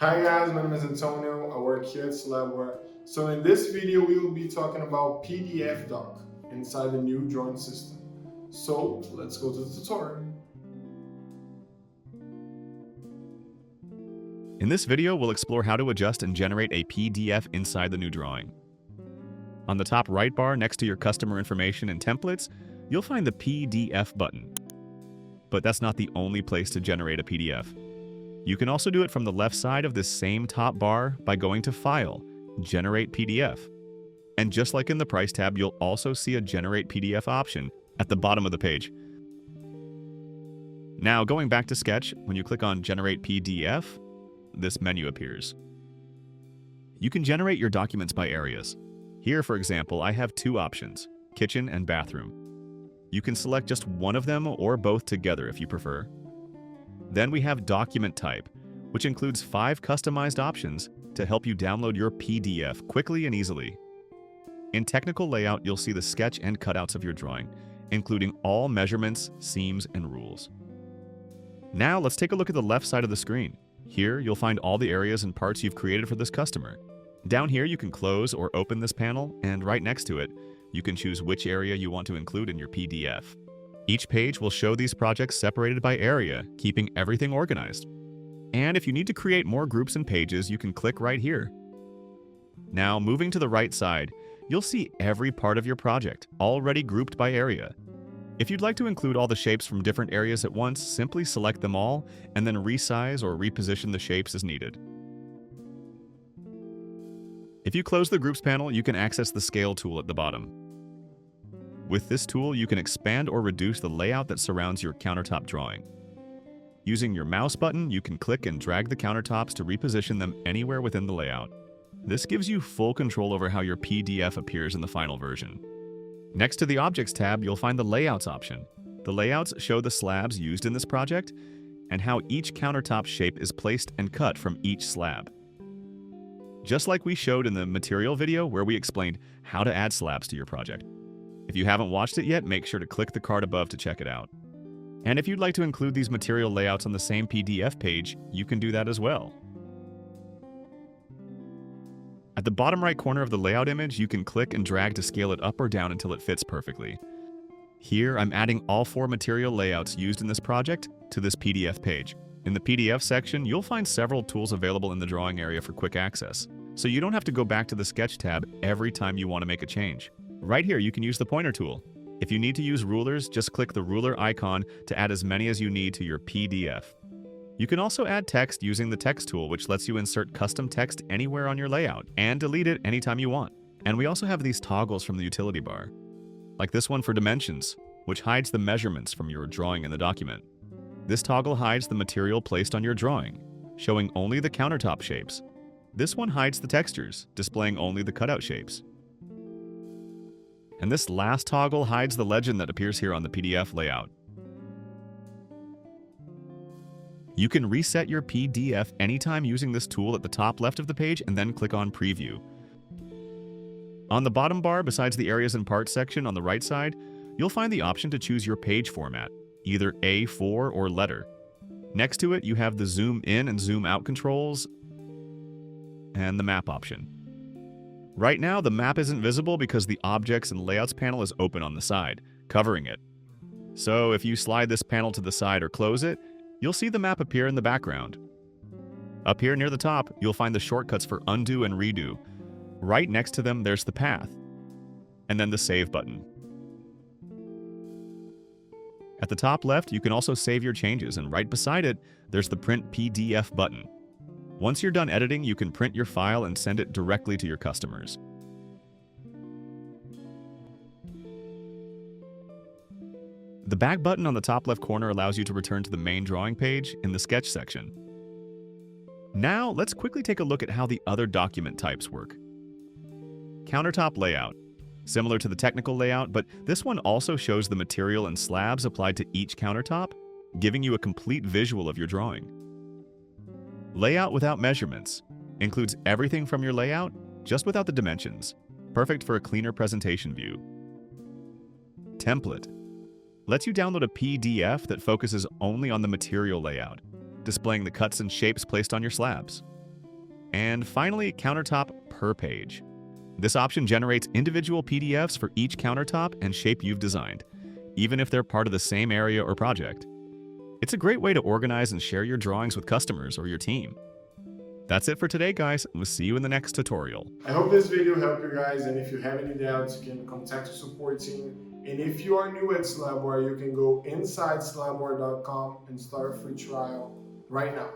Hi guys, my name is Antonio. I work here at SlabWare. So in this video, we will be talking about PDF doc inside the new drawing system. So let's go to the tutorial. In this video, we'll explore how to adjust and generate a PDF inside the new drawing. On the top right bar next to your customer information and templates, you'll find the PDF button. But that's not the only place to generate a PDF. You can also do it from the left side of this same top bar by going to File, Generate PDF. And just like in the Price tab, you'll also see a Generate PDF option at the bottom of the page. Now, going back to Sketch, when you click on Generate PDF, this menu appears. You can generate your documents by areas. Here, for example, I have two options, kitchen and bathroom. You can select just one of them or both together if you prefer. Then we have document type, which includes 5 customized options to help you download your PDF quickly and easily. In technical layout, you'll see the sketch and cutouts of your drawing, including all measurements, seams, and rules. Now let's take a look at the left side of the screen. Here, you'll find all the areas and parts you've created for this customer. Down here, you can close or open this panel, and right next to it, you can choose which area you want to include in your PDF. Each page will show these projects separated by area, keeping everything organized. And if you need to create more groups and pages, you can click right here. Now, moving to the right side, you'll see every part of your project, already grouped by area. If you'd like to include all the shapes from different areas at once, simply select them all and then resize or reposition the shapes as needed. If you close the Groups panel, you can access the Scale tool at the bottom. With this tool, you can expand or reduce the layout that surrounds your countertop drawing. Using your mouse button, you can click and drag the countertops to reposition them anywhere within the layout. This gives you full control over how your PDF appears in the final version. Next to the Objects tab, you'll find the Layouts option. The layouts show the slabs used in this project and how each countertop shape is placed and cut from each slab. Just like we showed in the material video where we explained how to add slabs to your project. If you haven't watched it yet, make sure to click the card above to check it out. And if you'd like to include these material layouts on the same PDF page, you can do that as well. At the bottom right corner of the layout image, you can click and drag to scale it up or down until it fits perfectly. Here, I'm adding all 4 material layouts used in this project to this PDF page. In the PDF section, you'll find several tools available in the drawing area for quick access, so you don't have to go back to the Sketch tab every time you want to make a change. Right here, you can use the pointer tool. If you need to use rulers, just click the ruler icon to add as many as you need to your PDF. You can also add text using the text tool, which lets you insert custom text anywhere on your layout and delete it anytime you want. And we also have these toggles from the utility bar, like this one for dimensions, which hides the measurements from your drawing in the document. This toggle hides the material placed on your drawing, showing only the countertop shapes. This one hides the textures, displaying only the cutout shapes. And this last toggle hides the legend that appears here on the PDF layout. You can reset your PDF anytime using this tool at the top left of the page and then click on Preview. On the bottom bar, besides the Areas and Parts section on the right side, you'll find the option to choose your page format, either A4 or letter. Next to it, you have the Zoom In and Zoom Out controls and the Map option. Right now, the map isn't visible because the Objects and Layouts panel is open on the side, covering it. So if you slide this panel to the side or close it, you'll see the map appear in the background. Up here near the top, you'll find the shortcuts for Undo and Redo. Right next to them, there's the path, and then the Save button. At the top left, you can also save your changes, and right beside it, there's the Print PDF button. Once you're done editing, you can print your file and send it directly to your customers. The back button on the top left corner allows you to return to the main drawing page in the Sketch section. Now, let's quickly take a look at how the other document types work. Countertop Layout. Similar to the technical layout, but this one also shows the material and slabs applied to each countertop, giving you a complete visual of your drawing. Layout without measurements includes everything from your layout, just without the dimensions, perfect for a cleaner presentation view. Template lets you download a PDF that focuses only on the material layout, displaying the cuts and shapes placed on your slabs. And finally, Countertop Per Page. This option generates individual PDFs for each countertop and shape you've designed, even if they're part of the same area or project. It's a great way to organize and share your drawings with customers or your team. That's it for today, guys. We'll see you in the next tutorial. I hope this video helped you guys, and if you have any doubts, you can contact the support team. And if you are new at SlabWare, you can go inside slabware.com and start a free trial right now.